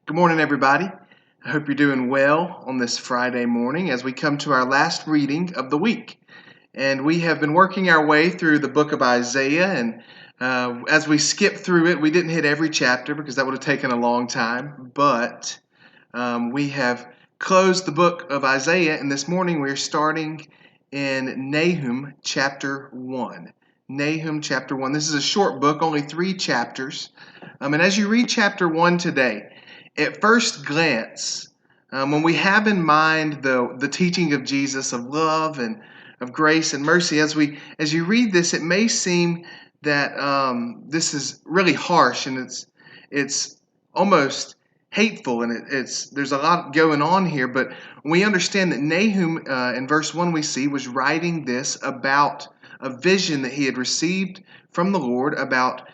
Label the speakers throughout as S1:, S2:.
S1: Good morning, everybody. I hope you're doing well on this Friday morning as we come to our last reading of the week. And we have been working our way through the book of Isaiah. And as we skip through it, we didn't hit every chapter because that would have taken a long time. But we have closed the book of Isaiah. And this morning we are starting in Nahum chapter 1. Nahum chapter 1. This is a short book, only 3 chapters. And as you read chapter 1 today, at first glance, when we have in mind the teaching of Jesus of love and of grace and mercy, as you read this, it may seem that this is really harsh and it's almost hateful and there's a lot going on here. But we understand that Nahum in verse 1 we see was writing this about a vision that he had received from the Lord about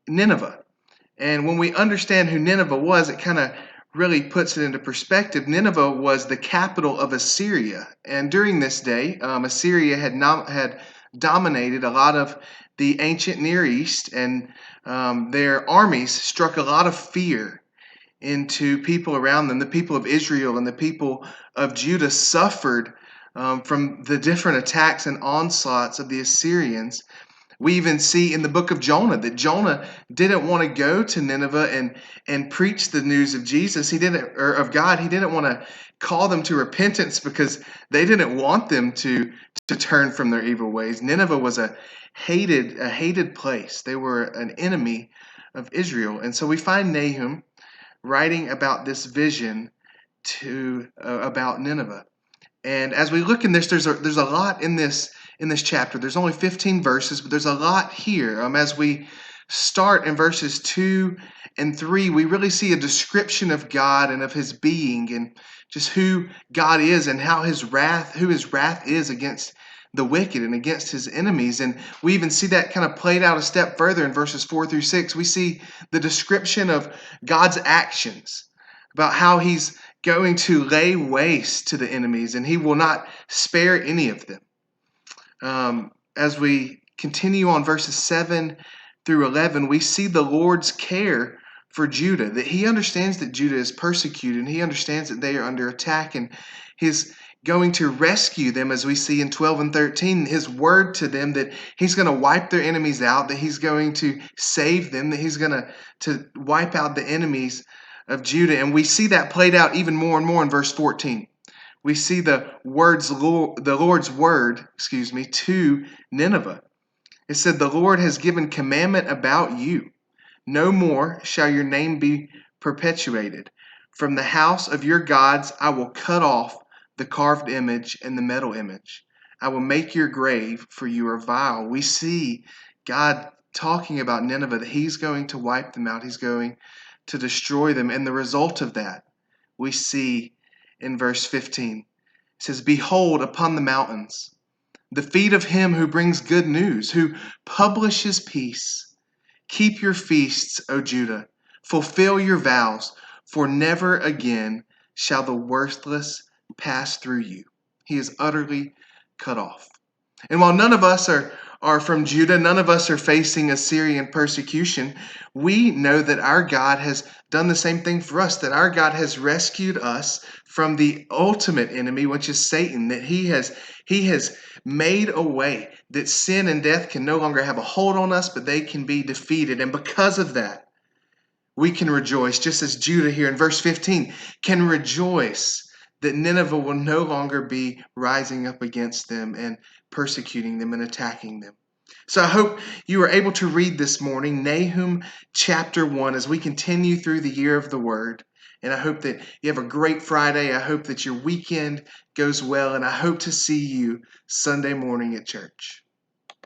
S1: Nineveh. And when we understand who Nineveh was, it kind of really puts it into perspective. Nineveh was the capital of Assyria. And during this day, Assyria had dominated a lot of the ancient Near East, and their armies struck a lot of fear into people around them. The people of Israel and the people of Judah suffered from the different attacks and onslaughts of the Assyrians. We even see in the book of Jonah that Jonah didn't want to go to Nineveh and preach the news of Jesus. He didn't, or of God. He didn't want to call them to repentance because they didn't want them to turn from their evil ways. Nineveh was a hated place. They were an enemy of Israel. And so we find Nahum writing about this vision to about Nineveh. And as we look in this, there's a lot in this chapter. There's only 15 verses, but there's a lot here. As we start in verses 2 and 3, we really see a description of God and of his being and just who God is and who his wrath is against the wicked and against his enemies. And we even see that kind of played out a step further in verses 4 through 6. We see the description of God's actions, about how he's going to lay waste to the enemies and he will not spare any of them. As we continue on verses 7 through 11, we see the Lord's care for Judah, that he understands that Judah is persecuted and he understands that they are under attack, and he's going to rescue them, as we see in 12 and 13, his word to them that he's going to wipe their enemies out, that he's going to save them, that he's going to wipe out the enemies of Judah. And we see that played out even more and more in verse 14. We see the Lord's word, to Nineveh. It said, "The Lord has given commandment about you. No more shall your name be perpetuated. From the house of your gods I will cut off the carved image and the metal image. I will make your grave, for you are vile." We see God talking about Nineveh, that he's going to wipe them out. He's going to destroy them. And the result of that we see in verse 15. It says, "Behold, upon the mountains, the feet of him who brings good news, who publishes peace. Keep your feasts, O Judah. Fulfill your vows, for never again shall the worthless pass through you." He is utterly cut off. And while none of us are from Judah, none of us are facing Assyrian persecution, we know that our God has done the same thing for us, that our God has rescued us from the ultimate enemy, which is Satan, that he has made a way that sin and death can no longer have a hold on us, but they can be defeated. And because of that, we can rejoice, just as Judah here in verse 15 can rejoice that Nineveh will no longer be rising up against them and persecuting them and attacking them. So I hope you were able to read this morning Nahum chapter 1 as we continue through the year of the Word. And I hope that you have a great Friday. I hope that your weekend goes well, and I hope to see you Sunday morning at church.